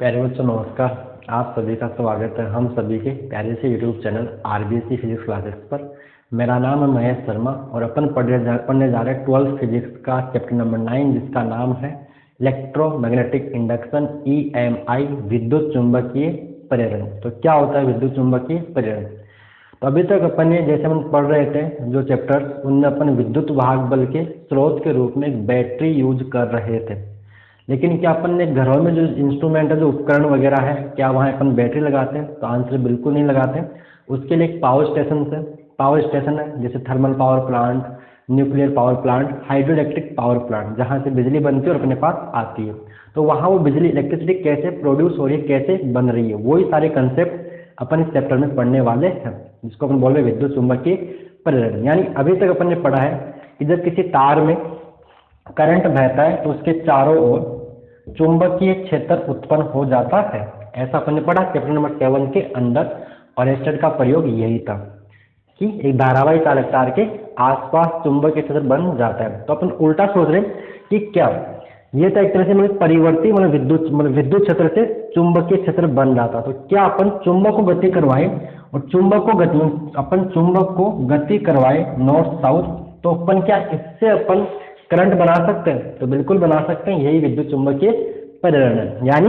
प्यारे बच्चों नमस्कार। आप सभी का स्वागत है हम सभी के प्यारे से YouTube channel RBSC physics classes पर। मेरा नाम है महेश शर्मा और अपन पढ़ने जा रहे हैं 12th फिजिक्स का चैप्टर नंबर 9 जिसका नाम है इलेक्ट्रोमैग्नेटिक इंडक्शन EMI विद्युत चुंबकीय प्रेरण। तो क्या होता है विद्युत चुंबकीय प्रेरण? तो अभी तक अपन ने जैसे हम पढ़ रहे थे जो चैप्टर्स उनमें अपन विद्युत वाहक बल के स्रोत के रूप में एक बैटरी यूज कर रहे थे। लेकिन क्या अपन ने घरों में जो इंस्ट्रूमेंट है जो उपकरण वगैरह है क्या वहाँ अपन बैटरी लगाते हैं? तो आंसर बिल्कुल नहीं लगाते। उसके लिए एक पावर स्टेशन है जैसे thermal power plant, nuclear power plant, hydro electric power plant, जहाँ से बिजली बनती है और अपने पास आती है। तो वहाँ वो बिजली इलेक्ट्रिसिटी कैसे प्रोड्यूस हो रही है, कैसे बन रही है, वही सारे कंसेप्ट अपन इस चैप्टर में पढ़ने वाले हैं, जिसको अपन बोल रहे हैं विद्युत चुंबकीय प्रेरण। यानी अभी तक अपन ने पढ़ा है कि जब किसी तार में करंट बहता है तो उसके चारों ओर चुंबकीय क्षेत्र उत्पन्न हो जाता है। ऐसा अपन ने पढ़ा चैप्टर नंबर 7 के अंदर। और एस्टेट का प्रयोग यही था कि एक धारावाही चालक तार के आसपास चुंबकीय क्षेत्र बन जाता है। तो अपन उल्टा सोच रहे कि क्या ये तो एक तरह से परिवर्ती विद्युत क्षेत्र से चुंबकीय क्षेत्र बन जाता। तो क्या अपन चुंबक को गति करवाएं और अपन चुंबक को गति करवाएं नॉर्थ साउथ, तो अपन क्या इससे अपन करंट बना सकते हैं? तो बिल्कुल बना सकते हैं। यही विद्युत चुंबकीय प्रेरण है। यानी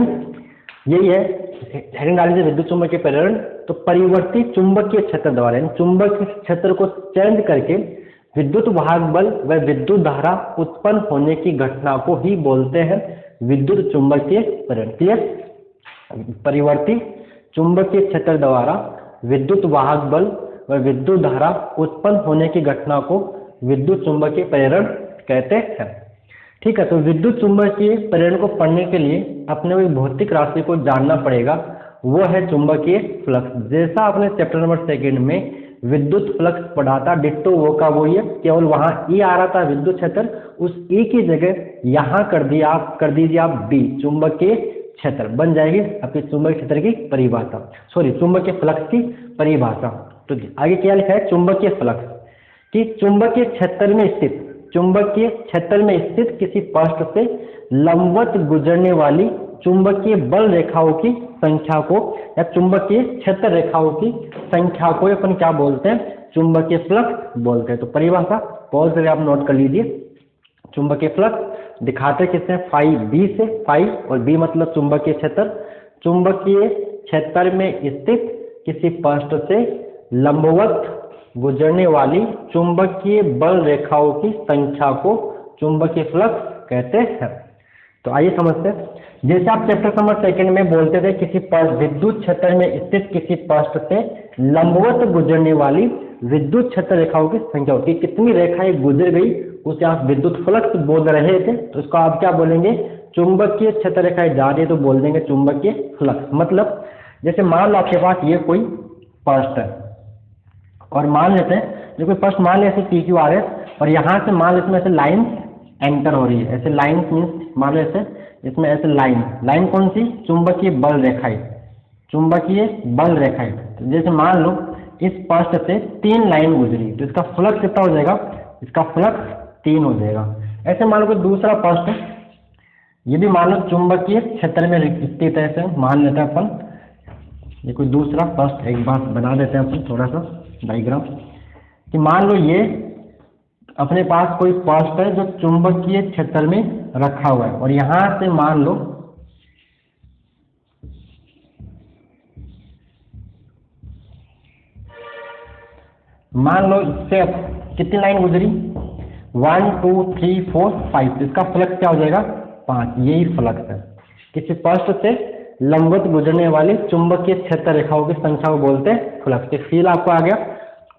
यही है हेडिंग डाली थी विद्युत चुंबकीय प्रेरण। तो परिवर्ती चुंबकीय क्षेत्र द्वारा चुंबकीय क्षेत्र को चेंज करके विद्युत वाहक बल व विद्युत धारा उत्पन्न होने की घटना को ही बोलते हैं विद्युत चुंबकीय प्रेरण। क्लियर? परिवर्ती चुंबकीय क्षेत्र द्वारा विद्युत वाहक बल व विद्युत धारा उत्पन्न होने की घटना को विद्युत चुंबकीय प्रेरण कहते हैं। ठीक है। तो विद्युत चुंबकीय प्रेरण को पढ़ने के लिए अपने को भौतिक राशि को जानना पड़ेगा, वो है चुंबकीय फ्लक्स। जैसा आपने चैप्टर नंबर 2 में विद्युत फ्लक्स पढ़ा था, डिट्टो वो का वो ये, केवल वहां E आ रहा था विद्युत क्षेत्र, उस E की जगह यहाँ कर दीजिए आप B, चुंबकीय क्षेत्र बन जाएगी आपकी चुंबकीय क्षेत्र की परिभाषा, चुंबकीय फ्लक्स की परिभाषा। तो आगे क्या लिखा है? चुंबकीय फ्लक्स कि चुंबकीय क्षेत्र में स्थित किसी पृष्ठ से लंबवत गुजरने वाली चुंबकीय बल रेखाओं की संख्या को या चुंबकीय क्षेत्र रेखाओं की संख्या को अपन क्या बोलते हैं? चुंबकीय फ्लक्स बोलते हैं। तो परिभाषा पॉज करके आप नोट कर लीजिए। चुंबकीय फ्लक्स दिखाते किससे? फाई बी से। फाई और बी मतलब चुंबकीय क्षेत्र। चुंबकीय क्षेत्र में स्थित किसी पृष्ठ से लंबवत गुजरने वाली चुंबकीय बल रेखाओं की संख्या को चुंबकीय फ्लक्स कहते हैं। तो आइए समझते हैं। जैसे आप चैप्टर नंबर 2 में बोलते थे किसी विद्युत क्षेत्र में स्थित किसी पृष्ठ से लंबवत गुजरने वाली विद्युत क्षेत्र रेखाओं की संख्या होती है, कितनी रेखाएं गुजर गई उसे आप विद्युत फ्लक्स बोल रहे थे। तो इसको आप क्या बोलेंगे? चुंबकीय क्षेत्र रेखाएं जा रही है तो बोल देंगे चुंबकीय फ्लक्स। मतलब जैसे मान लो आपके पास ये कोई पृष्ठ है और मान लेते हैं जो कोई पृष्ठ मान ले ऐसे PQRS, और यहाँ से मान लेते हैं ऐसे लाइन एंटर हो रही है। ऐसे लाइन मीन्स मान लो ऐसे इसमें ऐसे लाइन कौन सी? चुंबकीय बल रेखाएं। तो जैसे मान लो इस पृष्ठ से 3 लाइन गुजरी तो इसका फ्लक्स कितना हो जाएगा? इसका फ्लक्स 3 हो जाएगा। ऐसे मान लो कोई दूसरा पृष्ठ, ये भी मान लो चुंबकीय क्षेत्र में स्थित है। ऐसे मान लेते हैं अपन ये कोई दूसरा पृष्ठ, एक बात बना देते हैं अपन थोड़ा सा डायग्राम कि मान लो ये अपने पास कोई पृष्ठ है जो चुंबकीय क्षेत्र में रखा हुआ है और यहां से मान लो इससे कितनी लाइन गुजरी? 1 2 3 4 5। इसका फ्लक्स क्या हो जाएगा? 5। यही फ्लक्स है। किसी पृष्ठ से लंबवत गुजरने वाली चुंबकीय क्षेत्र रेखाओं की संख्या को बोलते हैं फ्लक्स। फील आपको आ गया।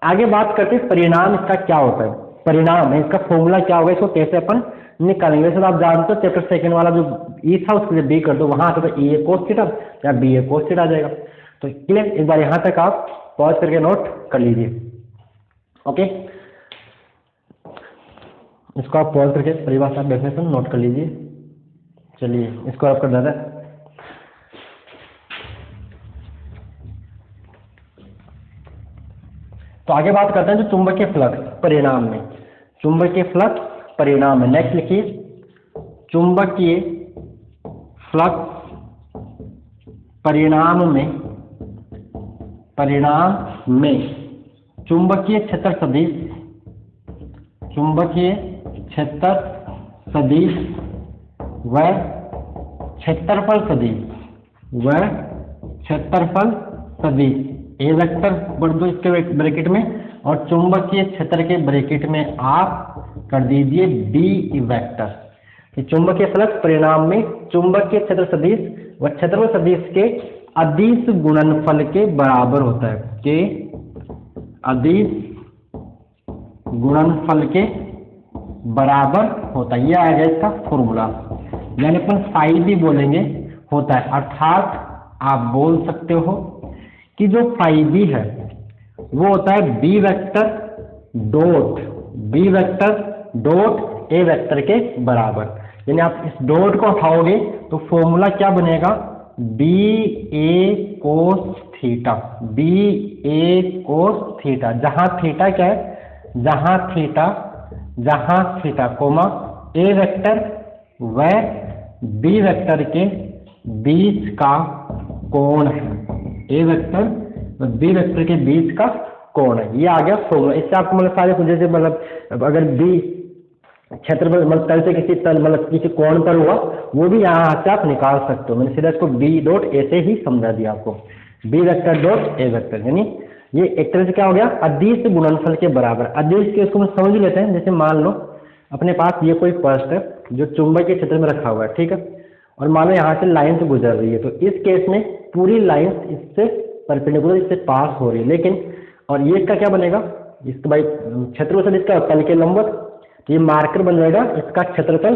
आगे बात करते हैं परिणाम इसका क्या होता है। परिणाम है इसका फॉर्मूला क्या होगा, इसको कैसे अपन निकालेंगे। वैसे आप जानते हो चैप्टर 2 वाला जो E था उसके लिए B कर दो, वहां तो E A cos थीटा या B A cos थीटा आ जाएगा। तो क्लियर? एक बार यहाँ तक आप पॉज करके नोट कर लीजिए। ओके, इसको आप पॉज करके परिभाषा डेफिनेशन नोट कर लीजिए। चलिए इसको आप कर देते हैं। तो आगे बात करते हैं जो चुंबकीय फ्लक्स परिणाम में। चुंबकीय फ्लक्स परिणाम में नेक्स्ट लिखिए चुंबकीय फ्लक्स परिणाम में चुंबकीय क्षेत्र सदिश व क्षेत्रफल सदिश ए वेक्टर बढ़ दो इसके ब्रैकेट में और चुंबकीय क्षेत्र के ब्रैकेट में आप कर दीजिए बी वेक्टर। चुंबकीय फ्लक्स परिणाम में चुंबकीय क्षेत्र सदिश व क्षेत्रफल सदिश के अदिश गुणनफल के बराबर होता है, के अदिश गुणनफल के बराबर होता है। यह आएगा इसका फॉर्मूला, यानी अपन फाई भी बोलेंगे होता है। अर्थात आप बोल सकते हो कि जो फाई बी है वो होता है B vector dot A vector के बराबर। यानी आप इस डॉट को उठाओगे तो फॉर्मूला क्या बनेगा, बी ए कोस थीटा, जहां थीटा क्या है, जहां थीटा कोमा ए वेक्टर व बी वेक्टर के बीच का कोण है, ए वेक्टर व बी वेक्टर के बीच का कोण है। ये आ गया फॉर्मूला। इससे आपको मतलब सारे कुछ जैसे मतलब अगर बी क्षेत्रफल मतलब तल से किसी तल मतलब किसी कोण पर हुआ वो भी यहाँ से आप निकाल सकते हो। मैंने सीधा इसको बी डॉट ए से ही समझा दिया आपको, B vector dot A vector. यानी ये एक तरह से क्या हो गया, अदिश गुणनफल के बराबर। अदिश के इसको हम समझ लेते हैं। जैसे मान लो अपने पास ये कोई पर्स है जो चुंबकीय क्षेत्र में रखा हुआ है, ठीक है, और मान लो यहाँ से लाइन से गुजर रही है, तो इस केस में पूरी लाइन इससे परपेंडिकुलर इससे पास हो रही है। लेकिन और ये इसका क्या बनेगा, इसका भाई क्षेत्रफल सदिश का तल के लंबवत, तो ये मार्कर बन जाएगा इसका क्षेत्रफल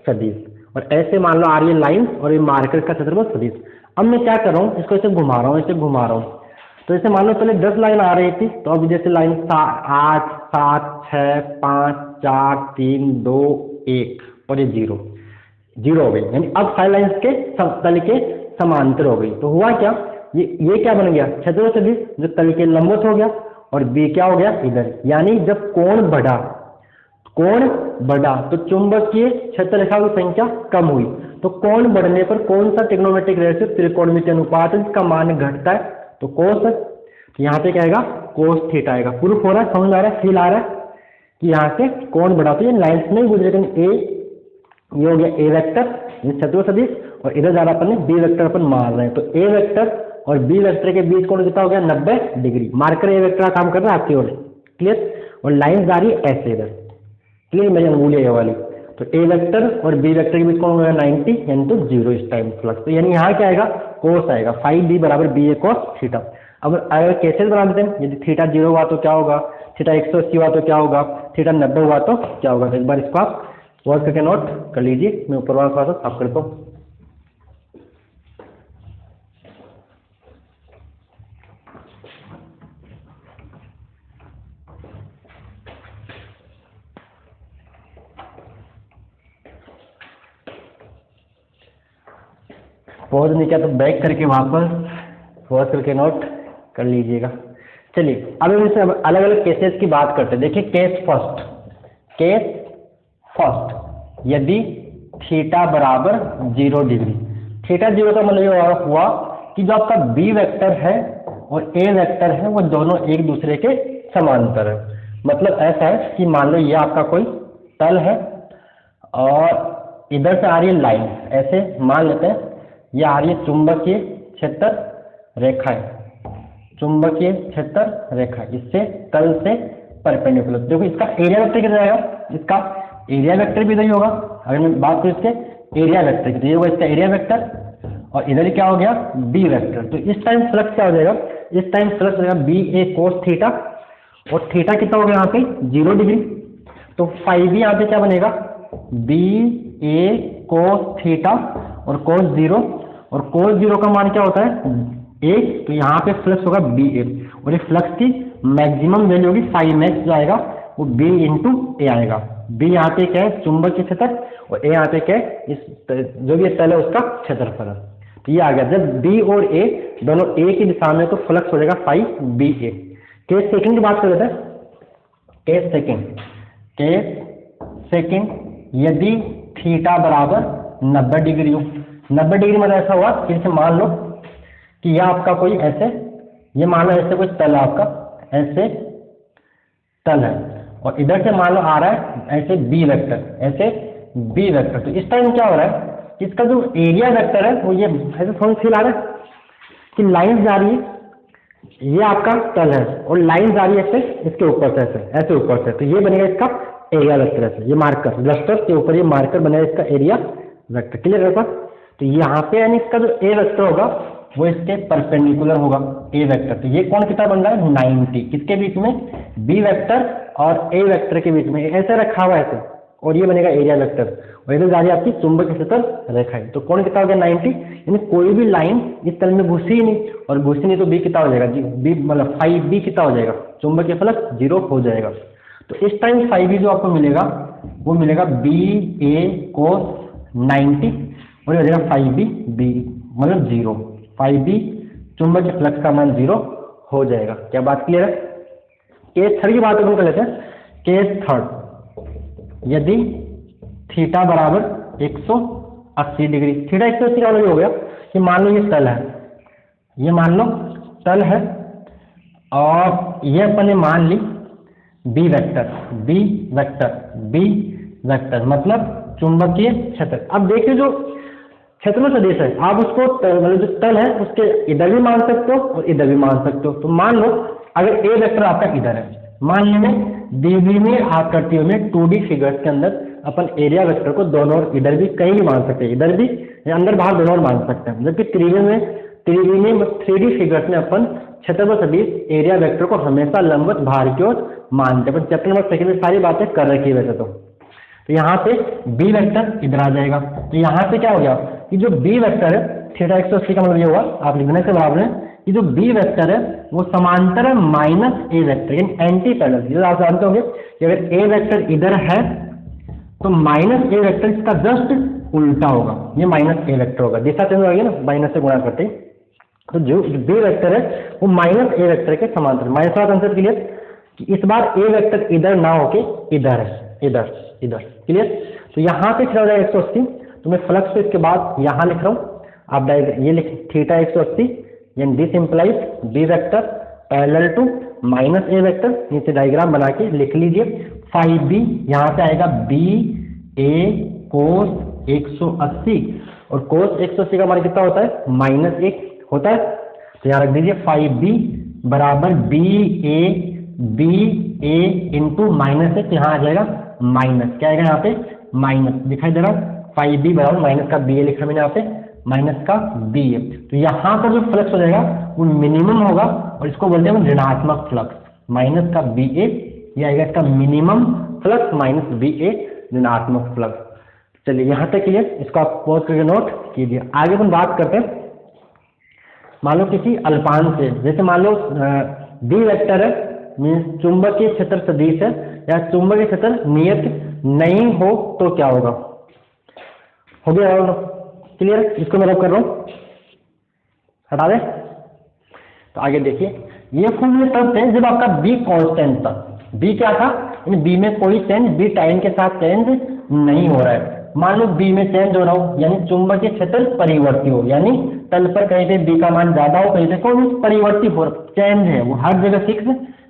सदिश। और ऐसे मान लो आ रही है लाइन और ये मार्कर का क्षेत्रफल सदिश। अब मैं क्या कर रहा हूँ, इसको ऐसे घुमा रहा हूँ, तो जैसे मान लो पहले 10 लाइन आ रही थी, तो अब जैसे लाइन 8 7 6 5 4 3 2 1 और ये 0 हो गई। यानी अब सारी लाइन के तल के समांतर हो गई। तो हुआ क्या, ये क्या बन गया, क्षेत्रफल सदिश जो तल के लंबवत हो गया और बी क्या हो गया इधर। यानी जब कोण बढ़ा तो चुंबकीय क्षेत्र रेखा की संख्या कम हुई। तो कोण बढ़ने पर कौन सा ट्रिग्नोमेट्रिक रेशियो त्रिकोणमितीय अनुपात है जिसका मान घटता है, तो कोस है। तो यहाँ पे क्या आएगा, कोस थीटा आएगा। प्रूफ हो रहा है, समझ आ रहा है, फील आ रहा है कि यहाँ से कोण बढ़ा तो ये लाइन्स नहीं गुजरेगा। ये हो गया ए वेक्टर क्षेत्रफल सदिश और इधर जा रहा अपन बी वेक्टर अपन मार रहे हैं। तो ए वेक्टर और बी वेक्टर के बीच कोण कितना हो गया 90 डिग्री। मार्कर ए वेक्टर का काम कर रहा है आपकी ओर, क्लियर। और लाइन जा रही है ऐसे इधर, क्लियर, मेरी अंगुली ये वाली। तो ए वेक्टर और बी वेक्टर के बीच कोण होगा 90 यानी तो 0 इस टाइम फ्लक्स। तो यानी यहाँ क्या आएगा, कोस आएगा, फाई बी बराबर बी ए कोस थीटा। अब अगर कैसे बना देते हैं, यदि थीटा 0 हुआ तो क्या होगा, थीटा 180 हुआ तो क्या होगा, थीटा 90 हुआ तो क्या होगा। तो एक बार इसको आप वर्क करके नोट कर लीजिए। मैं ऊपर वाला थोड़ा सा साफ करता हूँ। पॉज नहीं किया तो बैक करके वापस पॉज करके नोट कर लीजिएगा। चलिए अब हम इससे अलग अलग केसेस की बात करते हैं। देखिए केस फर्स्ट, यदि थीटा बराबर 0 डिग्री, थीटा 0 का मतलब ये हुआ कि जो आपका बी वेक्टर है और ए वेक्टर है वो दोनों एक दूसरे के समांतर है। मतलब ऐसा है कि मान लो ये आपका कोई तल है और इधर से आ रही है लाइन, ऐसे मान लेते हैं ये आ रही है चुंबकीय क्षेत्र रेखा है, चुंबकीय क्षेत्र रेखा इससे तल से परपेंडिकुलर। देखो इसका एरिया वेक्टर कितना आएगा, इसका एरिया वेक्टर भी इधर ही होगा। अगर मैं बात करूँ इसके एरिया वेक्टर की तो ये होगा इसका एरिया वेक्टर और इधर क्या हो गया बी वेक्टर। तो इस टाइम फ्लक्स क्या हो जाएगा, इस टाइम फ्लक्स हो जाएगा बी ए कोस थीटा और थीटा कितना हो गया यहाँ पे 0 डिग्री। तो फाई बी यहाँ पे क्या बनेगा, बी ए कोस थीटा और कोस 0, और कोस 0 का मान क्या होता है 1। तो यहाँ पे फ्लक्स होगा बी ए और ये फ्लक्स की मैक्सिमम वैल्यू होगी फाई मैक्स जो आएगा वो बी इंटू ए आएगा। बी यहाँ पे क्या है चुंबकीय क्षेत्र और ए यहाँ पे क्या है इस जो भी तल है उसका क्षेत्रफल है। तो ये आ गया, जब बी और ए दोनों ए की दिशा में तो फ्लक्स हो जाएगा फाई बी ए। केस सेकंड की बात कर लेते हैं। केस सेकंड यदि थीटा बराबर 90 डिग्री हो, 90 डिग्री मतलब ऐसा हुआ फिर से मान लो कि यह आपका कोई ऐसे, ये मान लो ऐसे कोई तल है आपका, ऐसे तल है और इधर से मान लो आ रहा है ऐसे बी वेक्टर, ऐसे बी वेक्टर। तो इस टाइम क्या हो रहा है, इसका जो एरिया वेक्टर है वो ये ऐसे थोड़ा फील आ रहा है कि लाइन जा रही है, ये आपका तल है और लाइन जा रही है ऐसे इसके ऊपर से, ऐसे ऊपर से। तो ये बनेगा इसका एरिया वेक्टर, ऐसे ये मार्कर ब्लस्टर के ऊपर ये मार्कर बनेगा इसका एरिया वेक्टर। क्लियर है? तो यहाँ पे यानी इसका जो ए वेक्टर होगा वो इसके परपेंडिकुलर होगा ए वेक्टर। तो ये कौन कितना बन रहा है 90, किसके बीच में, बी वेक्टर और ए वेक्टर के बीच में, ऐसे रखा हुआ है ऐसे, और ये बनेगा एरिया वेक्टर और इधर जा रही है आपकी चुंबकीय क्षेत्र रेखा है। तो कौन कितना हो गया 90, यानी कोई भी लाइन इस तल में घुसी ही नहीं और घुसी नहीं तो बी कितना हो जाएगा, बी मतलब 5b कितना हो जाएगा, चुंबकीय फ्लक्स 0 हो जाएगा। तो इस टाइम 5b जो आपको मिलेगा वो मिलेगा बी ए कोस 90 और ये हो जाएगा 5b बी मतलब 0, 5b चुंबकीय फ्लक्स का मान 0 हो जाएगा। क्या बात क्लियर है? केस थर्ड की बात अपन कर लेते हैं। केस थर्ड, यदि थीटा बराबर 180 डिग्री, थीटा 180 का मतलब हो गया कि मान लो ये तल है, ये मान लो तल है और ये अपन ने मान ली B vector, B vector, B vector मतलब चुंबकीय क्षेत्र। अब देखिए जो क्षेत्र सदिश है आप उसको मतलब जो तल है उसके इधर भी मान सकते हो और इधर भी मान सकते हो। तो मान लो अगर ए वेक्टर आपका इधर है, मान लेंगे डीबी में आकृतियों में 2D फिगर्स के अंदर अपन एरिया वेक्टर को दोनों और इधर भी कहीं भी मान सकते हैं, इधर भी या अंदर बाहर दोनों और मान सकते हैं। जबकि त्रिविमीय 3D फिगर्स में अपन क्षेत्रफल सदिश एरिया वेक्टर को हमेशा लंबवत बाहर की ओर मानते हैं। चैप्टर नंबर 2 में सारी बातें कर रखी है वैसे तो यहाँ पे बी वेक्टर इधर आ जाएगा। तो यहाँ पे क्या हो गया कि जो बी वेक्टर है थीटा 180 का मतलब ये हुआ, आप लिखने से बराबर है कि जो बी वेक्टर है वो समांतर है माइनस ए वेक्टर, यानी एंटी पैरेलल। ये आप जानते होंगे कि अगर ए वेक्टर इधर है तो माइनस ए वेक्टर इसका जस्ट उल्टा होगा, ये माइनस ए वेक्टर होगा, दिशा चेंज हो गई ना, माइनस से गुणा करते। तो जो बी वेक्टर है वो माइनस ए वेक्टर के समांतर। माइनस का कंसेप्ट क्लियर कि इस बार ए वेक्टर इधर ना होके इधर है, इधर इधर। क्लियर? तो यहाँ पे खड़ा हो जाएगा 180, तो मैं फ्लक्स को इसके बाद यहाँ लिख रहा हूँ, आप ये लिख थीटा 180 यानी this implies B vector parallel to minus A vector. नीचे डायग्राम बना के लिख लीजिए 5b, यहाँ से आएगा बी ए कोस 180 और कोस 180 का मान कितना होता है -1 होता है। तो यहाँ रख दीजिए 5b बराबर बी ए इंटू -1, यहाँ आ जाएगा माइनस, क्या आएगा यहाँ पे माइनस दिखाई दे रहा है, 5b बराबर माइनस का बी ए लिखा मैंने यहाँ पे माइनस का बी ए। तो यहाँ पर जो फ्लक्स हो जाएगा वो मिनिमम होगा और इसको बोलते हैं ऋणात्मक फ्लक्स, माइनस का बी ए, ये आएगा इसका मिनिमम फ्लक्स माइनस बी ए ऋणात्मक फ्लक्स। चलिए यहाँ तक क्लियर, इसको आप पॉज करके नोट कीजिए। आगे अपन बात करते हैं, मान लो किसी अल्पांश से, जैसे मान लो बी वेक्टर है मीन्स चुंबकीय क्षेत्र सदिश है या चुंबकीय क्षेत्र नियत नहीं हो तो क्या होगा, हो गया क्लियर? इसको मैं रब कर रहा हूँ, हटा दे। तो आगे देखिए, ये फॉर्मूले तब थे जब आपका बी कांस्टेंट था। बी क्या था, बी में कोई चेंज, बी टाइम के साथ चेंज नहीं हो रहा है। मान लो बी में चेंज हो रहा हो यानी चुंबकीय क्षेत्र परिवर्ती हो, यानी तल पर कहीं पे बी का मान ज्यादा हो, कहीं पे कोई परिवर्ती हो, चेंज है, वो हर जगह फिक्स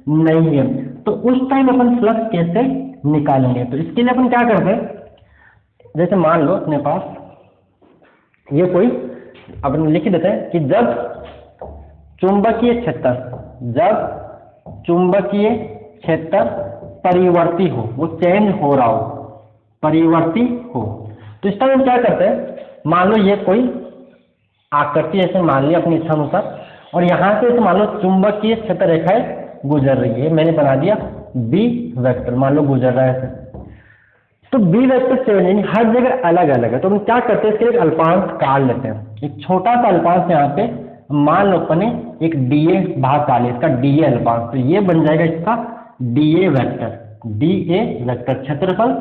नहीं है। तो उस टाइम अपन फ्लक्स कैसे निकालेंगे? तो इसके लिए अपन क्या करते हैं, जैसे मान लो अपने पास ये कोई अपन लिख देते हैं कि जब चुंबकीय क्षेत्र परिवर्ती हो, वो चेंज हो रहा हो, परिवर्ती हो, तो इस टाइम क्या करते हैं, मान लो ये कोई आकृति ऐसे मान लिया अपनी इच्छा अनुसार और यहाँ से मान लो चुंबकीय क्षेत्र रेखाएं गुजर रही है, मैंने बना दिया बी वेक्टर, मान लो गुजर रहा है ऐसे। तो बी वेक्टर चेंज हर जगह अलग अलग है, तो हम क्या करते हैं, इसके लिए एक अल्पांश काट लेते हैं। एक छोटा सा अल्पांश यहाँ पे मान लो अपने एक डीए भाग काले, इसका डीए अल्पांश, तो ये बन जाएगा इसका डीए वेक्टर क्षेत्रफल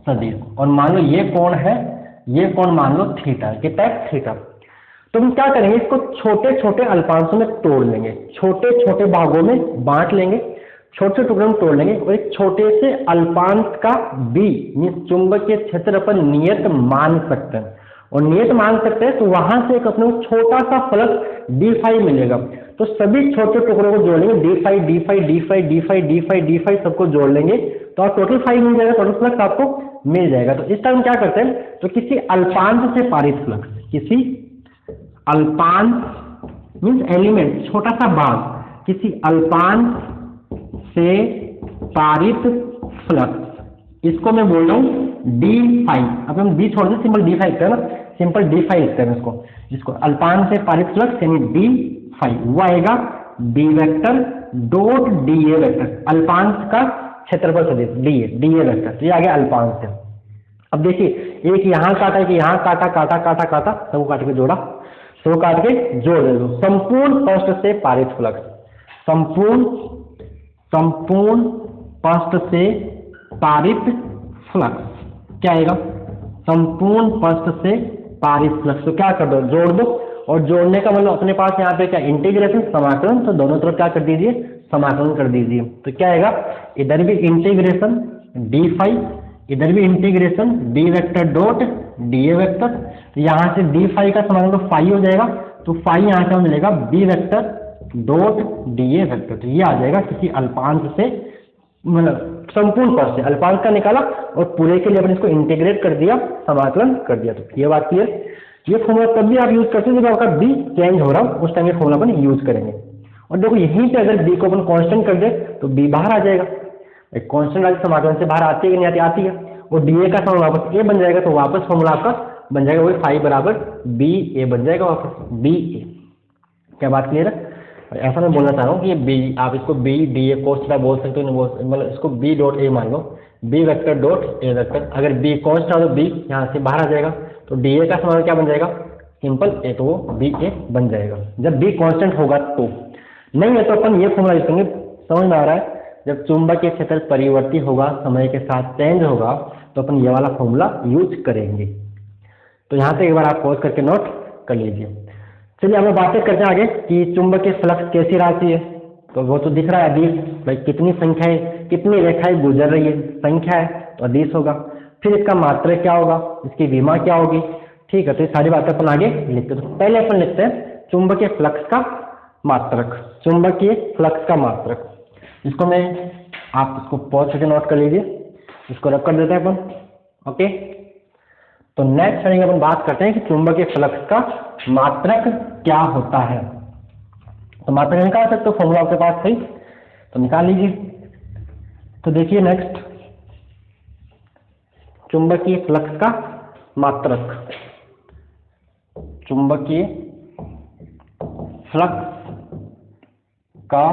सदिश। और मान लो ये कौन है, ये कौन मान लो थीटा, कितना है थीटा। तो हम क्या करेंगे, इसको छोटे छोटे अल्पांशों में तोड़ लेंगे, छोटे छोटे भागों में बांट लेंगे, छोटे टुकड़ों में तोड़ लेंगे और एक छोटे से अल्पांश का बी चुंबकीय क्षेत्र पर नियत मान सकते हैं, और नियत मान सकते हैं, तो वहां से एक अपने को छोटा सा फ्लक्स d5 मिलेगा। तो सभी छोटे टुकड़ों को जोड़ लेंगे, d5 d5 d5 d5 d5 d5 सबको जोड़ लेंगे तो आप टोटल 5 मिल जाएगा, टोटल फ्लक्स आपको मिल जाएगा। तो इस टाइम क्या करते हैं, तो किसी अल्पांश से पारित फ्लक्स, किसी अल्पांश मीन्स एलिमेंट, छोटा सा भाग, किसी अल्पांश से पारित फ्लक्स, इसको मैं बोल रहा हूँ d5। अब हम d छोड़ दें, सिंपल d5 लिखते हैं ना, सिंपल d5 लिखते हैं इसको, जिसको अल्पांश से पारित फ्लक्स यानी d5, वो आएगा d vector dot da vector, अल्पांश का क्षेत्रफल सदिश da वेक्टर। तो ये आ गया अल्पांश से। अब देखिए, एक यहाँ काटा, एक यहाँ काटा, काटा काटा काटा, सबको काट के जोड़ा, सबको काट के जोड़ दे दो। संपूर्ण पृष्ठ से पारित फ्लक्स, संपूर्ण पृष्ठ से पारित फ्लक्स क्या आएगा, संपूर्ण पृष्ठ से पारित फ्लक्स। तो क्या कर दो, जोड़ दो, और जोड़ने का मतलब अपने पास यहाँ पे क्या इंटीग्रेशन, समाकलन, तो दोनों तरफ क्या कर दीजिए, समाकलन कर दीजिए। तो क्या आएगा, इधर भी इंटीग्रेशन d5, इधर भी integration d vector dot da vector. तो यहाँ से d5 का समाकलन तो फाई हो जाएगा, तो फाई यहाँ से मिलेगा b vector dot da vector. तो ये आ जाएगा किसी अल्पांश से, मतलब संपूर्ण पद से अल्पांश का निकाला और पूरे के लिए अपने इसको इंटीग्रेट कर दिया, समाकलन कर दिया। तो ये बात क्लियर। ये फॉर्मूला तब भी आप यूज करते हैं जब आपका b चेंज हो रहा हो, उस टाइम ये फॉर्मूला अपन यूज करेंगे। और देखो यहीं पे अगर b को अपन कांस्टेंट कर दे तो b बाहर आ जाएगा, एक कांस्टेंट वाली समाकलन से बाहर आती है कि नहीं आती, आती है, और dA का समान वापस a बन जाएगा, तो वापस फॉर्मूला आपका बन जाएगा वही फाई बराबर ba बन जाएगा वापस ba। क्या बात क्लियर है। ऐसा मैं बोलना चाह रहा हूँ कि ये b, आप इसको b da cos थीटा बोल सकते हो, मतलब इसको b डॉट a मान लो, b vector dot a vector. अगर b कांस्टेंट हो तो b यहाँ से बाहर आ जाएगा, तो da का समान क्या बन जाएगा, सिंपल a, तो वो ba बन जाएगा जब b कांस्टेंट होगा। तो नहीं है तो अपन ये फॉर्मूला यूज करेंगे, समझ में आ रहा है। जब चुंबकीय क्षेत्र परिवर्ती होगा, समय के साथ चेंज होगा, तो अपन ये वाला फॉर्मूला यूज करेंगे। तो यहाँ से एक बार आप पॉज करके नोट कर लीजिए। चलिए हम बातें करते हैं आगे कि चुंबकीय फ्लक्स कैसी राशि है। तो वो तो दिख रहा है अदिश, भाई कितनी संख्याएं, कितनी रेखाएं गुजर रही है, संख्या है तो अदिश होगा। फिर इसका मात्रक क्या होगा, इसकी विमा क्या होगी, ठीक है। तो ये सारी बातें अपन आगे लिखते हैं। तो पहले अपन लिखते हैं चुंबकीय फ्लक्स का मात्रक, चुंबकीय फ्लक्स का मात्रक। इसको मैं, आप इसको पॉज करके नोट कर लीजिए, इसको रख कर देते हैं अपन। ओके, तो नेक्स्ट श्रेणी में अपन बात करते हैं कि चुंबकीय फ्लक्स का मात्रक क्या होता है। तो मात्रक निकाल सकते हो, फॉर्मूला आपके पास है तो निकाल लीजिए। तो देखिए नेक्स्ट, चुंबकीय फ्लक्स का मात्रक, चुंबकीय फ्लक्स का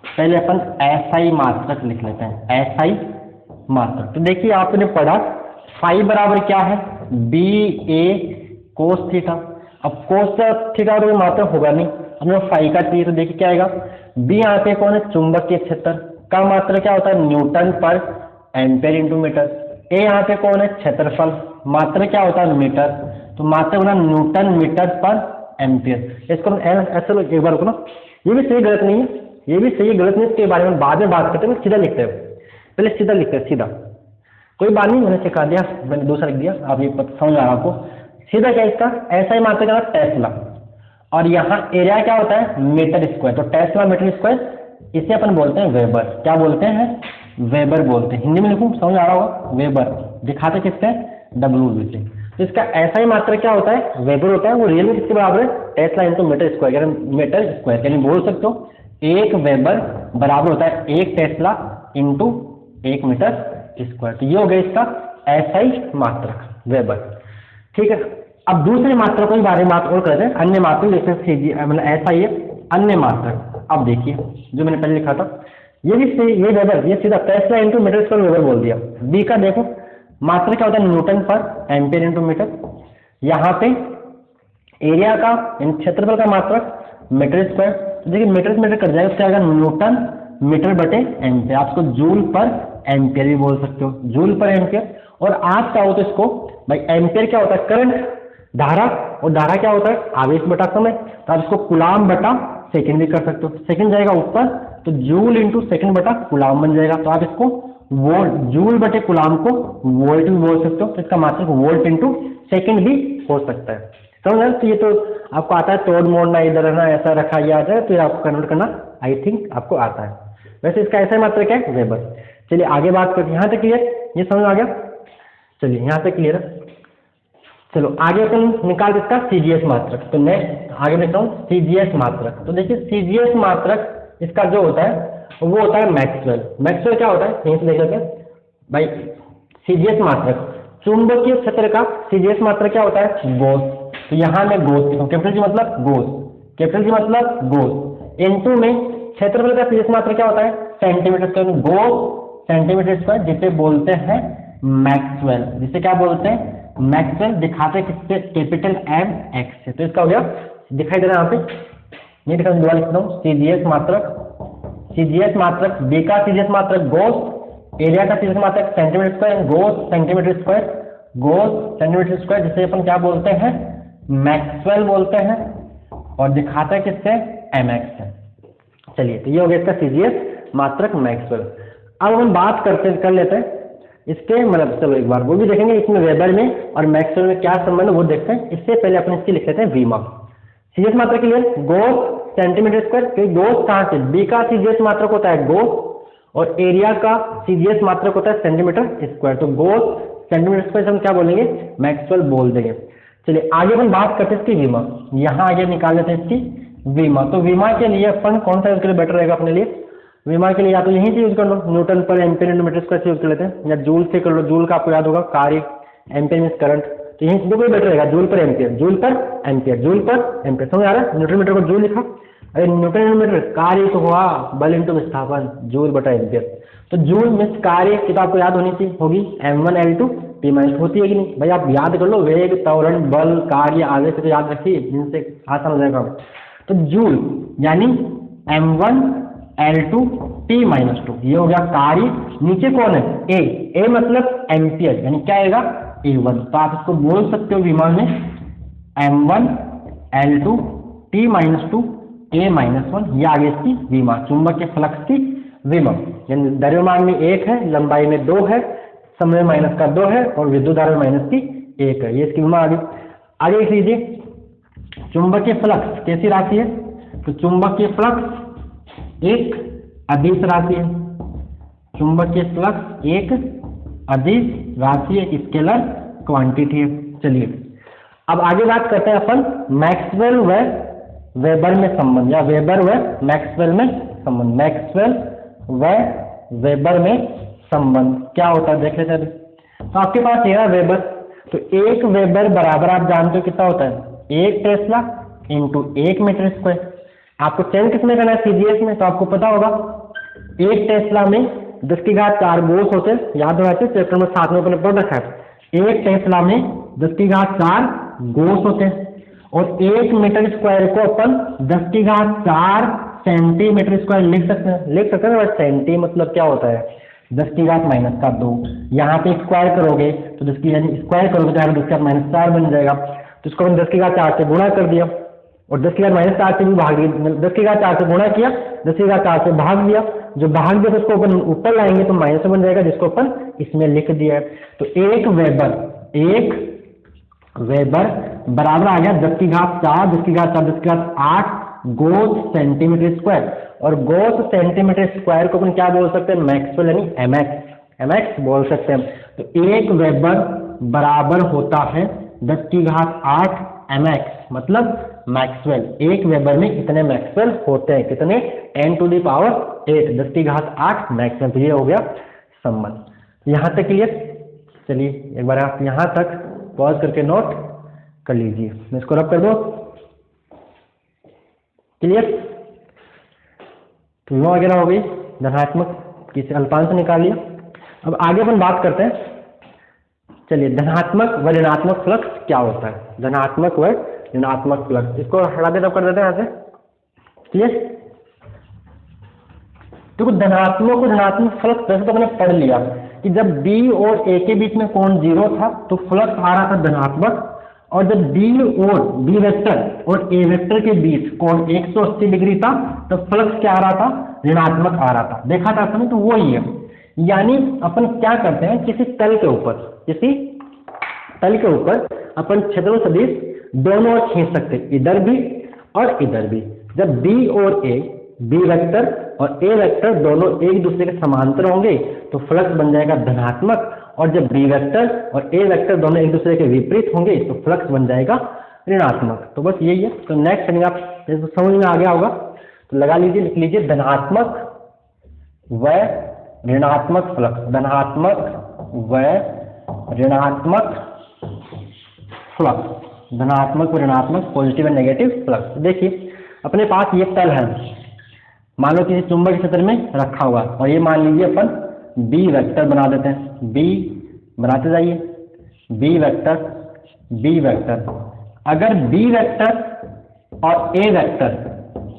पहले अपन SI मात्रक लिख लेते हैं, SI मात्रक। तो देखिए आपने पढ़ा फाई बराबर क्या है, BA कोस थीटा। अब कोस थीटा तो मात्रक होगा नहीं, हमें फाई का चाहिए। तो देखिए क्या आएगा, B यहाँ पे कौन है, चुंबकीय क्षेत्र का मात्रक क्या होता है, Newton per ampere into metre. A यहाँ पे कौन है, क्षेत्रफल, मात्रक क्या होता है, मीटर, तो मात्रक होना न्यूटन मीटर पर एम्पियर। इसको ऐसे एक बार रुको ना, ये भी सही गलत नहीं है, ये भी सही गलत नहीं, इसके बारे में बाद में बात करते हैं। सीधा लिखते हैं, पहले सीधा लिखते हैं, सीधा, कोई बात नहीं, मैंने सिखा दिया, मैंने दूसरा लिख दिया, आप ये समझ आ रहा आपको। सीधा क्या इसका, ऐसा ही मात्रक क्या होता है, टेस्ला, और यहाँ एरिया क्या होता है, मीटर स्क्वायर। तो टेस्ला मीटर स्क्वायर, इसे अपन बोलते हैं वेबर। क्या बोलते हैं, वेबर बोलते हैं। हिंदी में लिखूं, समझ आ रहा होगा, वेबर। दिखाते किससे, W से। तो इसका ऐसा ही मात्रक क्या होता है, वेबर होता है। वो रियल में किसके बराबर है, टेस्ला इंटू मीटर स्क्वायर, यानी मीटर स्क्वायर, यानी बोल सकते हो 1 वेबर बराबर होता है 1 टेस्ला इंटू 1 मीटर स्क्वायर। तो ये हो गया इसका SI मात्रक, वेबर, ठीक है। अब दूसरे मात्रक के बारे में बात और करते हैं, अन्य मात्रक, जैसे मतलब SI है, अन्य मात्रक। अब देखिए जो मैंने पहले लिखा था, ये भी ये वेबर, ये सीधा tesla into metre square weber बोल दिया। B का देखो मात्रक क्या होता है, न्यूटन पर एम्पियर इंटू मीटर। यहाँ पे एरिया का क्षेत्रफल का मात्रक मीटर स्क्वायर। तो देखिए मीटर से मीटर कट जाएगा, उसका आएगा न्यूटन मीटर बटे एम्पियर। आप इसको जूल पर एम्पियर भी बोल सकते हो, जूल पर एम्पियर। और आप चाहो तो इसको, भाई एम्पियर क्या होता है, करंट, धारा, और धारा क्या होता है, आवेश बटा समय। तो आप इसको कुलाम बटा सेकंड भी कर सकते हो। सेकंड जाएगा ऊपर, तो जूल इंटू सेकंड बटा कुलाम बन जाएगा। तो आप इसको वोल्ट, जूल बटे कूलाम को वोल्ट भी बोल सकते हो, तो इसका मात्रक वोल्ट इंटू सेकेंड भी हो सकता है। समझ? तो ये तो आपको आता है, तोड़ मोड़ना, इधर रहना, ऐसा रखा ये आ जाए, तो ये आपको कन्वर्ट करना आई थिंक आपको आता है। वैसे इसका ऐसा मात्रक है वेबर। चलिए आगे बात करते हैं। यहाँ तक क्लियर? ये समझ आ गया? चलिए यहाँ तक क्लियर है। चलो आगे अपन निकाल इसका सीजीएस मात्रक। तो मैं आगे लिखता हूँ सीजीएस मात्रक। तो देखिए सीजीएस मात्रक इसका जो होता है वो होता है मैक्सवेल। मैक्सवेल क्या होता है यहीं से देख लेते हैं भाई। सीजीएस मात्रक, चुंबकीय क्षेत्र का सीजीएस मात्रक क्या होता है? गोस। तो यहाँ मैं गोस लिखता हूँ, कैपिटल जी मतलब गोस, कैपिटल जी मतलब गोस, इनटू में क्षेत्रफल का सीजीएस मात्रक क्या होता है? Centimetre square. Gauss centimetre square, जिसे बोलते हैं मैक्सवेल। जिसे क्या बोलते हैं? मैक्सवेल। दिखाते किससे? कैपिटल एम एक्स से। तो इसका हो गया, दिखाई दे रहा है यहाँ पे, ये दिखा लिखता हूँ सीजीएस मात्रक। सीजीएस मात्रक, बी का सीजीएस मात्रक गोस, एरिया का सीजीएस मात्रक centimetre square, gauss centimetre square, gauss centimetre square, जिसे अपन क्या बोलते हैं? मैक्सवेल बोलते हैं, और दिखाता है किससे? एम एक्स से। चलिए तो ये हो गया इसका सीजीएस मात्रक मैक्सवेल। अब हम बात कर लेते हैं इसके, मतलब चलो एक बार वो भी देखेंगे इसमें वेबर में और मैक्सवेल में क्या संबंध है वो देखते हैं। इससे पहले अपन इसकी लिख लेते हैं वीमा। सीजीएस मात्रक के लिए गोस सेंटीमीटर स्क्वायर, क्योंकि गोस कहाँ से? बी का सीजीएस मात्रक होता है गोस, और एरिया का सीजीएस मात्रक होता है सेंटीमीटर स्क्वायर। तो गोस सेंटीमीटर स्क्वायर हम क्या बोलेंगे? मैक्सवेल बोल देंगे। चलिए आगे अपन बात करते हैं इसकी वीमा। यहाँ आगे निकाल लेते हैं इसकी वीमा। तो वीमा के लिए अपन कौन सा यूज करें बेटर रहेगा अपने लिए? वीमा के लिए या तो यहीं से यूज कर लो, न्यूटन पर एम्पीयर इंटू मीटर स्क्वायर से यूज कर लेते हैं, या जूल से कर लो। जूल का आपको याद होगा कार्य, एम्पीयर मींस करंट, तो यहीं से कोई बेटर रहेगा। जूल पर एम्पीयर, जूल पर एम्पीयर, जूल पर एम्पीयर। समझ आ रहा है? न्यूटन मीटर को जूल लिखा, अरे न्यूटन मीटर कार्य तो हुआ, बल इंटू विस्थापन, जूल बटा एम्पीयर। तो जूल मींस कार्य की तो आपको याद होनी चाहिए होगी, m1 L2 T माइनस, होती है कि नहीं भाई? आप याद कर लो, वेग, त्वरण, बल, कार्य आगे से तो याद रखिए, जिनसे आसान हो जाएगा। तो जूल यानी m1 L2 T माइनस 2, ये हो गया कार्य। नीचे कौन है? ए मतलब एम्पियर, यानी क्या आएगा? A1। तो आप इसको बोल सकते हो विमान में m1 L2 T minus 2 A minus 1, ये आगे इसकी विमा, चुंबक के फ्लक्स की विमा। यानी द्रव्यमान में 1 है, लंबाई में 2 है, समय माइनस का 2 है, और विद्युत धारा माइनस की 1 है। ये इसकी विमा आगे। आगे लिख लीजिए चुंबकीय फ्लक्स कैसी राशि है? तो चुंबकीय फ्लक्स एक अदिश राशि है। चुंबकीय फ्लक्स एक अदिश राशि है, स्केलर क्वांटिटी है। चलिए अब आगे बात करते हैं अपन मैक्सवेल व वेबर में संबंध, या वेबर व मैक्सवेल में संबंध। मैक्सवेल व वेबर में संबंध क्या होता है देख लेते हैं। तो आपके पास ये वेबर, तो एक वेबर बराबर आप जानते हो कितना होता है? 1 टेस्ला इंटू 1 मीटर स्क्वायर। आपको चयन किसमें करना है? सीजीएस में। तो आपको पता होगा 1 टेस्ला में 10⁴ गोस होते हैं, याद हो जाते, चैप्टर में 7 में अपने पढ़ रखा है। 1 टेस्ला में 10⁴ गोस होते हैं, और 1 मीटर स्क्वायर को अपन 10⁴ सेंटीमीटर स्क्वायर लिख सकते हैं। लिख सकते हैं, सेंटी मतलब क्या होता है? 10⁻²। यहाँ पे स्क्वायर करोगे तो 10 यानी स्क्वायर करोगे तो यहाँ 10⁻4 बन जाएगा। तो इसको हमने 10⁴ से गुणा कर दिया, और 10⁻4 से भी भाग दिया, 10⁴ से गुणा किया, 10⁴ से भाग दिया। जो भाग दिया तो उसको अपन ऊपर लाएंगे तो माइनस बन जाएगा, जिसको अपन इसमें लिख दिया है। तो एक वेबर बराबर आ गया 10⁴, 10⁴ 8 गोस सेंटीमीटर स्क्वायर। और गोस सेंटीमीटर स्क्वायर को अपन क्या बोल सकते हैं? मैक्सवेल यानी mx बोल सकते हैं। तो एक वेबर बराबर होता है 10⁸ mx, मतलब मैक्सवेल। एक वेबर में कितने मैक्सवेल होते हैं? कितने? 10⁸ 10⁸ मैक्सवेल। तो ये हो गया संबंध। यहाँ तक क्लियर? चलिए एक बार आप यहाँ तक पॉज करके नोट कर लीजिए, मैं इसको रब कर दो। क्लियर? तो वगैरह हो गई, धनात्मक किसी अल्पांश निकाल लिया। अब आगे अपन बात करते हैं। चलिए धनात्मक व ऋणात्मक फ्लक्स क्या होता है? धनात्मक व ऋणात्मक फ्लक्स, इसको हटा देते कर देते हैं यहाँ से। क्लियर? देखो धनात्मक और ऋणात्मक फ्लक्स वैसे तो हमने पढ़ लिया कि जब B और A के बीच में कोण 0 था तो फ्लक्स आ रहा था धनात्मक, और जब B वेक्टर और A वेक्टर के बीच कोण 180 डिग्री था तो फ्लक्स क्या आ रहा था? ऋणात्मक आ रहा था। देखा था आपने? तो वो ही है यानी अपन क्या करते हैं, किसी तल के ऊपर अपन क्षेत्रफल सदिश दोनों ओर खींच सकते हैं, इधर भी और इधर भी। जब बी और ए, बी वेक्टर और ए वेक्टर दोनों एक दूसरे के समांतर होंगे तो फ्लक्स बन जाएगा धनात्मक, और जब बी वेक्टर और ए वेक्टर दोनों एक दूसरे के विपरीत होंगे तो फ्लक्स बन जाएगा ऋणात्मक। तो बस यही है। तो नेक्स्ट हेडिंग आप समझ में आ गया होगा, तो लगा लीजिए, लिख लीजिए धनात्मक व ऋणात्मक फ्लक्स, धनात्मक व ऋणात्मक फ्लक्स, धनात्मक व ऋणात्मक, पॉजिटिव एंड नेगेटिव फ्लक्स। देखिए अपने पास ये तल है, मान लो किसी चुंबकीय क्षेत्र में रखा हुआ, और ये मान लीजिए अपन बी वेक्टर बना देते हैं, बी बनाते जाइए, बी वेक्टर। अगर बी वेक्टर और ए वेक्टर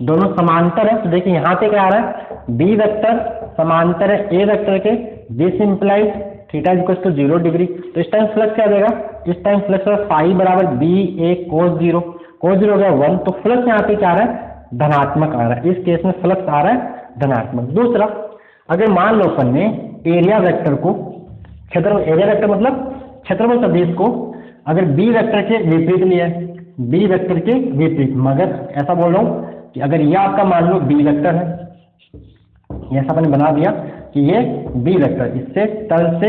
दोनों समांतर है तो देखिए यहाँ पे क्या आ रहा है, बी वेक्टर समांतर है ए वेक्टर के, this implies theta is equal to 0 degree. तो इस टाइम फ्लक्स क्या देगा, इस टाइम फ्लक्स फाई बराबर बी ए कोस 0 हो गया 1, तो फ्लक्स यहाँ पे क्या आ रहा है, धनात्मक आ रहा है। इस केस में फ्लक्स आ रहा है धनात्मक। दूसरा, अगर मान लो अपन ने एरिया वेक्टर को, एरिया वेक्टर मतलब क्षेत्रफल सदिश को अगर बी वेक्टर के विपरीत लिया है, बी वेक्टर के विपरीत, मगर ऐसा बोल रहा हूँ कि अगर यह आपका मान लो बी वेक्टर है, ऐसा अपन बना दिया कि ये बी वेक्टर, इससे तल से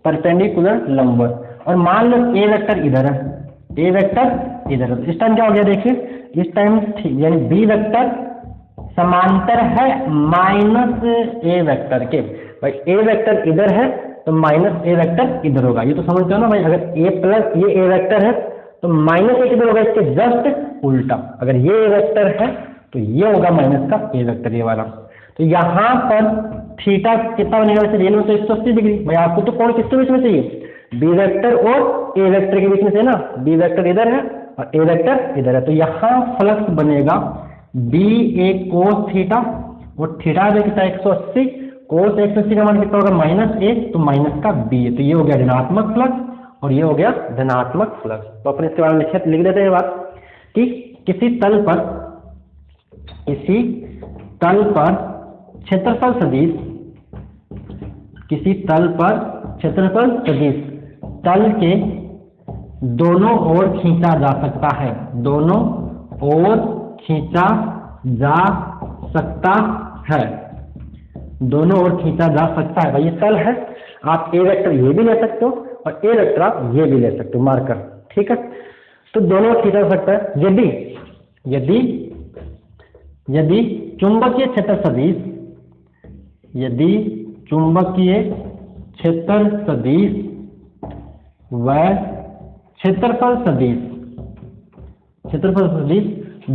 परपेंडिकुलर लंबवत, और मान लो ए वेक्टर इधर है, ए वेक्टर इधर है। इस टाइम क्या हो गया देखिए, इस टाइम यानी बी वेक्टर समांतर है माइनस ए वेक्टर के। भाई ए वेक्टर इधर है तो माइनस ए वेक्टर इधर होगा, ये तो समझते हो ना भाई। अगर ए प्लस ये ए वेक्टर है तो माइनस ए किधर होगा, इसके जस्ट उल्टा। अगर ये ए वेक्टर है तो ये होगा माइनस का ए वेक्टर, ये वाला। तो यहाँ पर थीटा कितना बनेगा, वैसे रियल में तो 180 डिग्री। भाई आपको तो कोण किसके बीच में चाहिए, बी वेक्टर और ए वेक्टर के बीच में से ना, बी वेक्टर इधर है और ए वेक्टर इधर है। तो यहाँ फ्लक्स बनेगा बी ए कोस थीटा, और थीटा कितना 180, कोस 180 का मान कितना होगा -1, तो माइनस का बी है। तो ये हो गया ऋणात्मक फ्लक्स और ये हो गया धनात्मक फ्लक्स। तो अपन इसके बारे में लिख देते हैं बात कि किसी तल पर क्षेत्रफल सदिश, किसी तल पर क्षेत्रफल सदिश तल के दोनों ओर खींचा जा सकता है, दोनों ओर खींचा जा सकता है, दोनों ओर खींचा जा सकता है। भाई ये तल है, आप ए वेक्टर ये भी ले सकते हो और ए वेक्टर आप ये भी ले सकते हो मार्कर, ठीक है। तो दोनों ओर खींचा जा सकता है यदि चुंबकीय क्षेत्र सदिश, यदि चुंबकीय क्षेत्र सदिश व क्षेत्रफल सदिश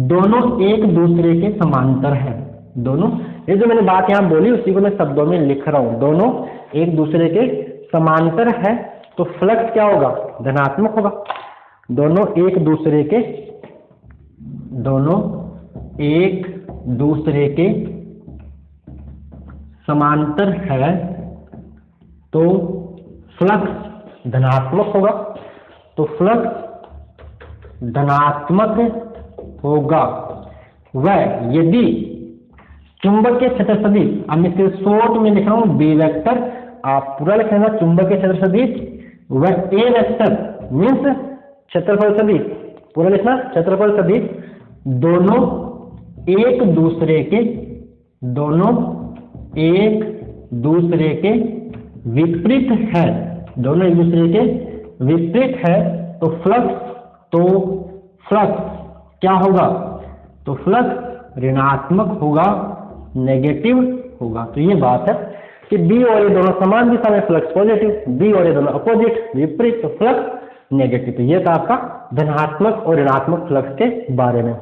दोनों एक दूसरे के समांतर हैं। दोनों, ये जो मैंने बात यहाँ बोली उसी को मैं शब्दों में लिख रहा हूँ, दोनों एक दूसरे के समांतर है तो फ्लक्स क्या होगा, धनात्मक होगा। दोनों एक दूसरे के समांतर है तो फ्लक्स धनात्मक होगा, तो फ्लक्स धनात्मक होगा। वह यदि चुंबकीय क्षेत्र सदिश, अब इसके शॉर्ट में लिख रहा हूं बी वेक्टर, आप पूरा लिखेंगे चुंबकीय क्षेत्र सदिश वह ए वेक्टर मीन्स क्षेत्रफल सदिश, पूरा लिखना क्षेत्रफल सदिश दोनों एक दूसरे के विपरीत है, दोनों एक दूसरे के विपरीत है तो फ्लक्स क्या होगा, तो फ्लक्स ऋणात्मक होगा, नेगेटिव होगा। तो ये बात है कि बी और ए दोनों समान दिशा में फ्लक्स पॉजिटिव, बी और ए दोनों अपोजिट विपरीत तो फ्लक्स नेगेटिव। तो ये था आपका धनात्मक और ऋणात्मक फ्लक्स के बारे में।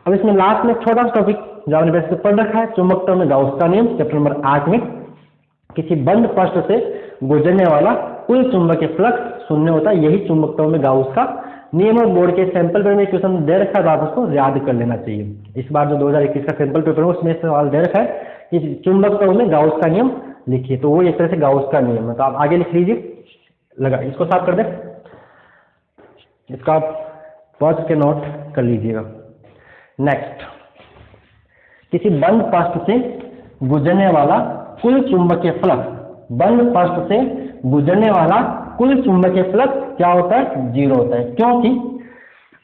अब इसमें लास्ट में छोटा सा टॉपिक जो आपने वैसे पढ़ रखा है, चुंबकत्व में गाउस का नियम, चैप्टर नंबर 8 में किसी बंद पृष्ठ से गुजरने वाला कुल चुंबकीय फ्लक्स शून्य होता है, यही चुंबकत्व में गाउस का नियम। और बोर्ड के सैंपल पेपर में क्वेश्चन दे रखा है तो आप उसको याद कर लेना चाहिए। इस बार जो 2021 का सैंपल पेपर है उसमें सवाल दे रखा है कि चुंबकत्व में गाउस का नियम लिखिए, तो वो एक तरह से गाउस का नियम है, तो आप आगे लिख लीजिए। लगा, इसको साफ कर दें, इसका आप पॉज के नोट कर लीजिएगा। नेक्स्ट, किसी बंद पृष्ठ से गुजरने वाला कुल चुंबकीय फ्लक्स, बंद पृष्ठ से गुजरने वाला कुल चुंबकीय फ्लक्स क्या होता है, 0 होता है। क्योंकि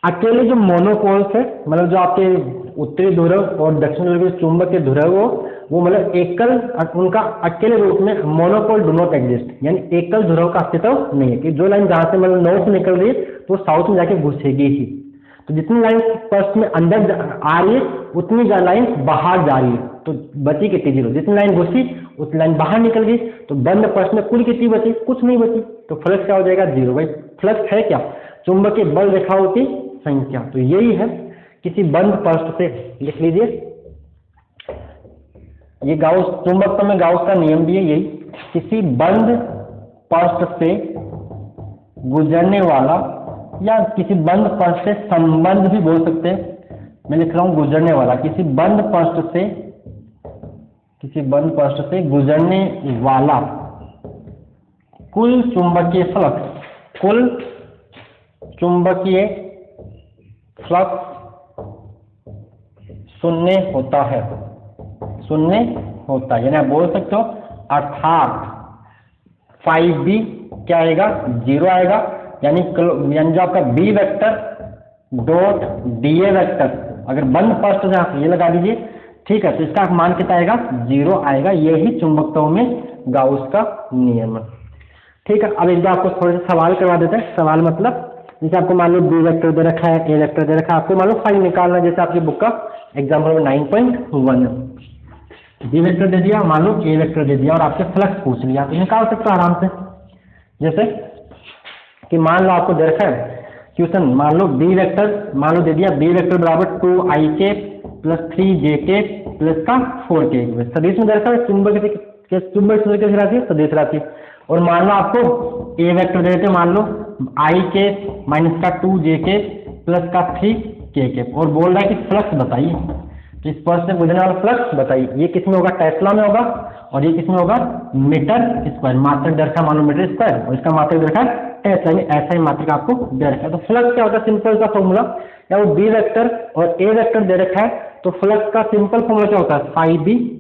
अकेले जो मोनोपोल्स है, मतलब जो आपके उत्तरी ध्रुव और दक्षिण ध्रुव के चुंबकीय ध्रुव हो, वो मतलब एकल, उनका अकेले रूप में मोनोपोल डू नॉट एग्जिस्ट, यानी एकल ध्रुव का अस्तित्व नहीं है कि जो लाइन जहां से मतलब नॉर्थ से निकल रही है तो साउथ में जाके घुसेगी ही। तो जितनी लाइन पृष्ठ में अंदर आ रही है उतनी लाइन बाहर जा रही है, तो बची कितनी, 0। जितनी लाइन घुसी उतनी लाइन बाहर निकल गई, तो बंद पृष्ठ में कुल कितनी बची, कुछ नहीं बची, तो फ्लक्स क्या हो जाएगा, 0। भाई फ्लक्स है क्या, चुंबकीय बल रेखाओं की संख्या। तो यही है किसी बंद पृष्ठ से, लिख लीजिए, ये गाउस चुंबकत्व में गाउस का नियम भी है यही, किसी बंद पृष्ठ से गुजरने वाला या किसी बंद पृष्ठ से संबंध भी बोल सकते हैं, मैं लिख रहा हूं गुजरने वाला, किसी बंद पृष्ठ से गुजरने वाला कुल चुंबकीय फ्लक्स, कुल चुंबकीय फ्लक्स शून्य होता है, शून्य होता है, यानी आप बोल सकते हो, अर्थात फाइव बी क्या आएगा, 0 आएगा, यानी जो आपका B vector dot dA vector, अगर बंद पृष्ठ से आप ये लगा दीजिए, ठीक है, तो इसका मान कितना आएगा, 0 आएगा। यही चुंबकत्व में गाउस का नियम है। ठीक है, अब एक बार आपको थोड़े से सवाल करवा देते हैं। सवाल मतलब जैसे आपको मान लो बी वेक्टर दे रखा है, ए वेक्टर दे रखा है, आपको मान लो फाइव निकालना, जैसे आपकी बुक का एग्जाम्पल 9.1 है, बी वेक्टर दे दिया, मान लो ए वेक्टर दे दिया और आपसे फ्लक्स पूछ लिया, तो निकाल सकते हो आराम से। जैसे कि मान लो आपको दे रखा है क्वेश्चन, मान लो बी वेक्टर, मान लो दे दिया बी वेक्टर बराबर 2i प्लस 3j प्लस का 4k, सदिश में दे रखा है चुंबक कैसी राशि है, सदिश राशि। और मान लो आपको ए वेक्टर दे देते, मान लो i माइनस का 2j प्लस का 3k, और बोल रहा है कि फ्लक्स बताइए, तो इस पृष्ठ से गुजरने वाला फ्लक्स बताइए। ये किसमें होगा, टेस्ला में होगा, और ये किसमें होगा, मीटर स्क्वायर, मात्रक दे रखा मान लो मीटर स्क्वायर, और इसका मात्रक दे रखा है टेस्ला में, ऐसा ही मात्रक आपको दे रखा है। तो फ्लक्स क्या होता है, सिंपल सा फॉर्मूला, या वो बी वेक्टर और ए वेक्टर दे रखा है, तो फ्लक्स का सिंपल फॉर्मूला क्या होता है, फाइव बी।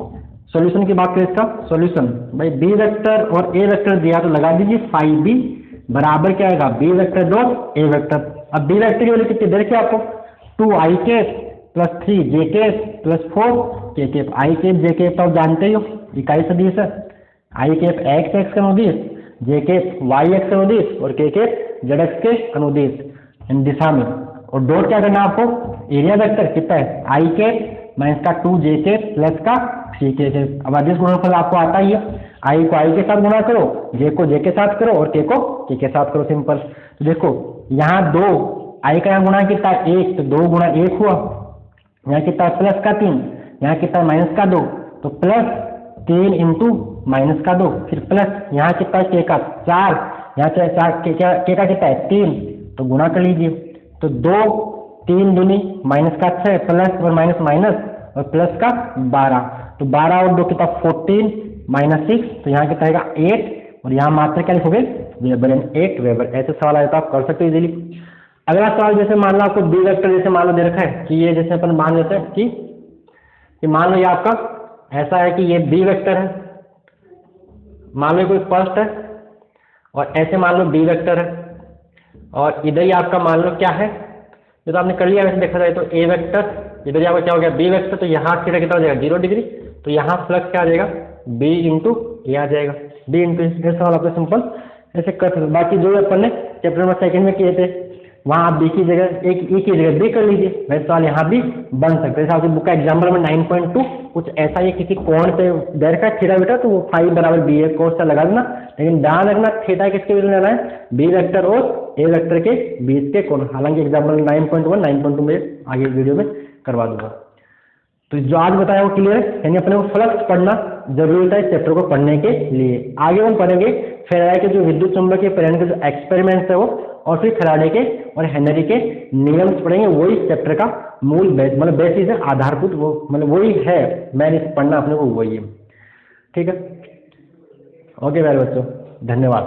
सॉल्यूशन की बात करें, इसका सॉल्यूशन, भाई बी वेक्टर और ए वेक्टर दिया तो लगा दीजिए फाइव बी बराबर क्या आएगा, B vector dot A vector. अब बी वेक्टर की वैल्यू कितनी दे रखी है आपको, 2i plus 3j plus 4k, i j तो आप जानते ही हो इकाई सदिश है, i x का अनुदिश, j y x का अनुदिश, और k z x के अनुदिश इन दिशा में। और डॉट क्या करना है आपको, एरिया वेक्टर कितना है, i माइनस का 2j प्लस का 3k। अब अदिश गुणनफल आपको आता ही है, i को i के साथ गुणा करो, j को j के साथ करो, और k को k के साथ करो, सिंपल। तो देखो यहाँ 2 i का यहाँ गुणा कितना है 1, तो 2 गुणा 1 हुआ, यहाँ कितना प्लस का 3, यहाँ कितना माइनस का 2, तो प्लस 3 इंटू माइनस का 2, फिर प्लस यहाँ कितना के का 4, यहाँ के का कितना है 3, तो गुणा कर लीजिए, तो 2 3 दूनी माइनस का 6 प्लस और माइनस माइनस और प्लस का 12, तो 12 और 2 कितना 14 माइनस 6, तो यहाँ कितना आएगा 8, और यहाँ मात्रा क्या लिखोगे, वेबर, 8 वेबर। ऐसे सवाल आए तो आप कर सकते हो इजीली। अगला सवाल, जैसे मान लो आपको बी वेक्टर जैसे मान लो दे रखा है कि ये, जैसे अपन मान लेते हैं कि मान लो ये आपका ऐसा है कि ये बी वेक्टर है, मान लो कोई फर्स्ट है, और ऐसे मान लो बी वेक्टर है, और इधर ही आपका मान लो क्या है, ये तो आपने कर लिया वैसे देखा जाए तो ए वेक्टर, इधर ही आपका क्या हो गया बी वेक्टर, तो यहाँ थीटा कितना हो जाएगा 0 डिग्री, तो यहाँ फ्लक्स क्या आ जाएगा, बी इंटू ए आ जाएगा, बी इंटू ए। सवाल आपको सिंपल ऐसे कर सकते। बाकी जो अपन ने चैप्टर नंबर 2 में किए थे, वहाँ आप बी की जगह एक ई की जगह बी कर लीजिए, वैसे सवाल यहाँ भी बन सकते हैं। आपकी बुक का एग्जाम्पल में 9.2 कुछ ऐसा ही, किसी कोण पे दे रखा है थीटा बेटा, तो वो 5 बराबर बी ए कोण सा लगा देना, लेकिन ध्यान रखना थीटा किसके बीच में लेना है, बी वेक्टर और ए वेक्टर के बीच के कोण। हालांकि एग्जाम्पल 9.1 9.2 में आगे वीडियो में करवा दूंगा। तो जो आज बताया वो क्लियर है, यानी अपने को फ्लक्स पढ़ना जरूरी होता है इस चैप्टर को पढ़ने के लिए। आगे हम पढ़ेंगे फेराडे के जो विद्युत चुंबकीय प्रेरण के जो एक्सपेरिमेंट्स है वो, और फिर फेराडे के और हेनरी के नियम पढ़ेंगे। वही इस चैप्टर का मूल मतलब बेसिस है, आधारभूत, वो मतलब वही है, मैंने पढ़ना अपने को वही है। ठीक है, ओके मेरे बच्चों, धन्यवाद।